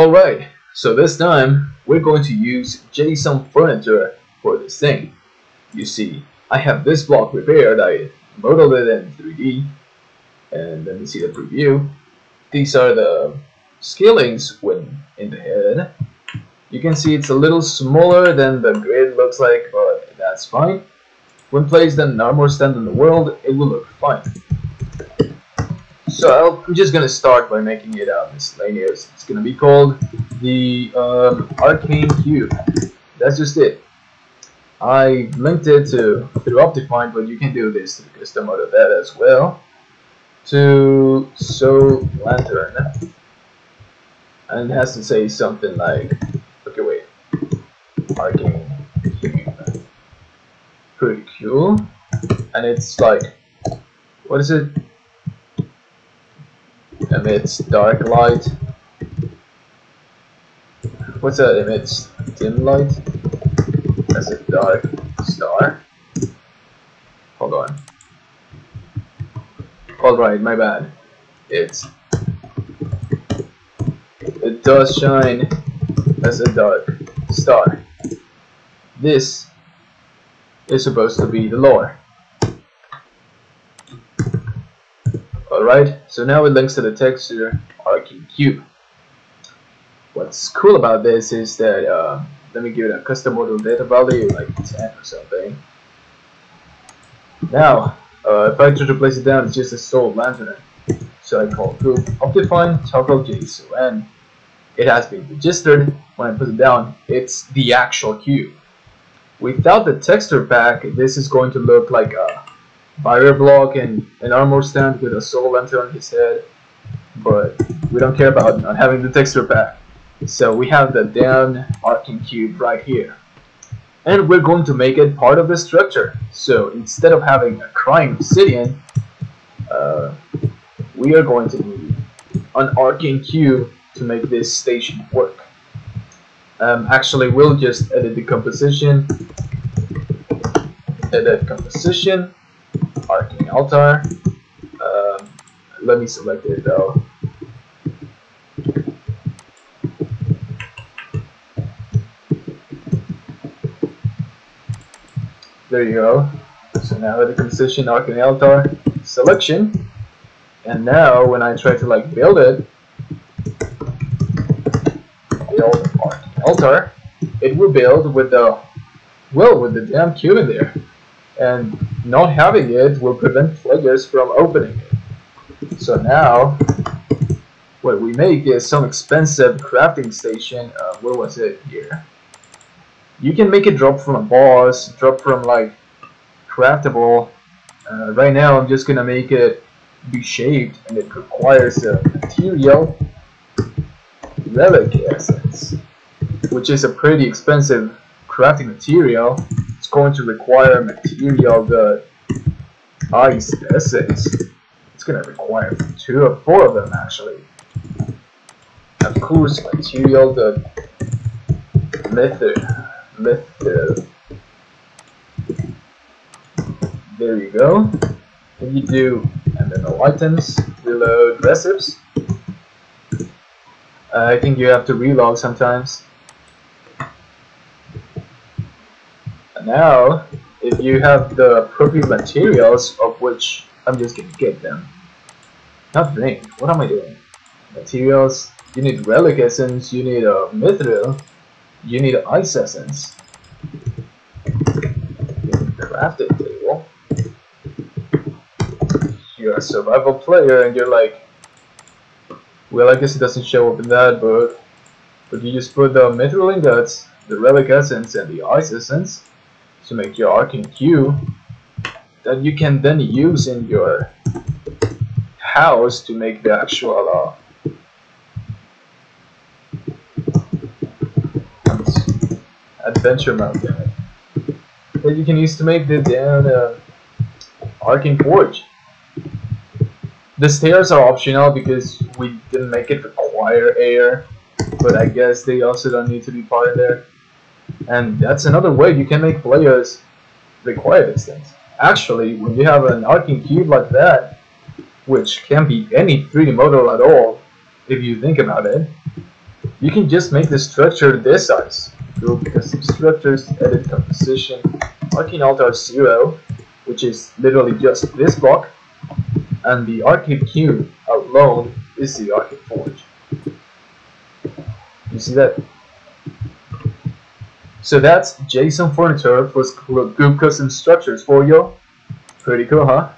Alright, so this time we're going to use JSON furniture for this thing. You see, I have this block prepared. I modeled it in 3D, and let me see the preview. These are the scalings when in the head. You can see it's a little smaller than the grid looks like, but that's fine. When placed in an armor stand in the world, it will look fine. So I'm just gonna start by making it miscellaneous. It's gonna be called the Arcane Cube. That's just it. I linked it through Optifine, but you can do this to the custom mode of that as well. To Soul Lantern, and it has to say something like, okay, wait, Arcane Cube, pretty cool. And it's like, what is it? Emits dark light. What's that? Emits dim light. That's a dark star. Hold on. Alright, my bad. It does shine as a dark star. This is supposed to be the lore. Alright, so now it links to the texture Arcane Cube. What's cool about this is that, let me give it a custom model data value like 10 or something. Now, if I try to place it down, it's just a Soul Lantern. So I call GooP Optifine toggle JSON, and it has been registered. When I put it down, it's the actual cube. Without the texture pack, this is going to look like a barrier block and an armor stand with a Soul Lantern on his head, but we don't care about not having the texture pack. So we have the damn Arcane Cube right here, and we're going to make it part of the structure. So instead of having a crying obsidian, we are going to need an Arcane Cube to make this station work. Actually, we'll just edit the composition. Edit composition. Arcane altar. Let me select it though. There you go. So now edit composition, Arcane altar, selection, and now when I try to like build it, build Arcane altar, it will build with the damn cube in there. And not having it will prevent players from opening it. So now, what we make is some expensive crafting station. Where was it? Here. You can make it drop from a boss, drop from like craftable. Right now, I'm just gonna make it be shaped, and it requires a material relic essence, which is a pretty expensive crafting material. It's going to require material the ice essence. It's going to require 2 or 4 of them actually. Of course, material the method. There you go. And you do MMOItems, reload recipes. I think you have to relog sometimes. Now, if you have the appropriate materials, of which I'm just gonna get them. Not drink. What am I doing? Materials. You need relic essence. You need a mithril. You need an ice essence. You need a crafting table. You're a survival player, and you're like, well, I guess it doesn't show up in that book, but you just put the mithril ingots, the relic essence, and the ice essence to make your Arcane Cube that you can then use in your house to make the actual adventure mode that you can use to make the damn Arcane Forge. The stairs are optional because we didn't make it require air, but I guess they also don't need to be part of there. And that's another way you can make players require these things. Actually, when you have an Arcane Cube like that, which can be any 3D model at all, if you think about it, you can just make the structure this size. GooP CustomStructures, edit composition, Arcane altar 0, which is literally just this block, and the Arcane Cube alone is the Arcane Forge. You see that? So that's JSON furniture for GooP CustomStructures for you. Pretty cool, huh?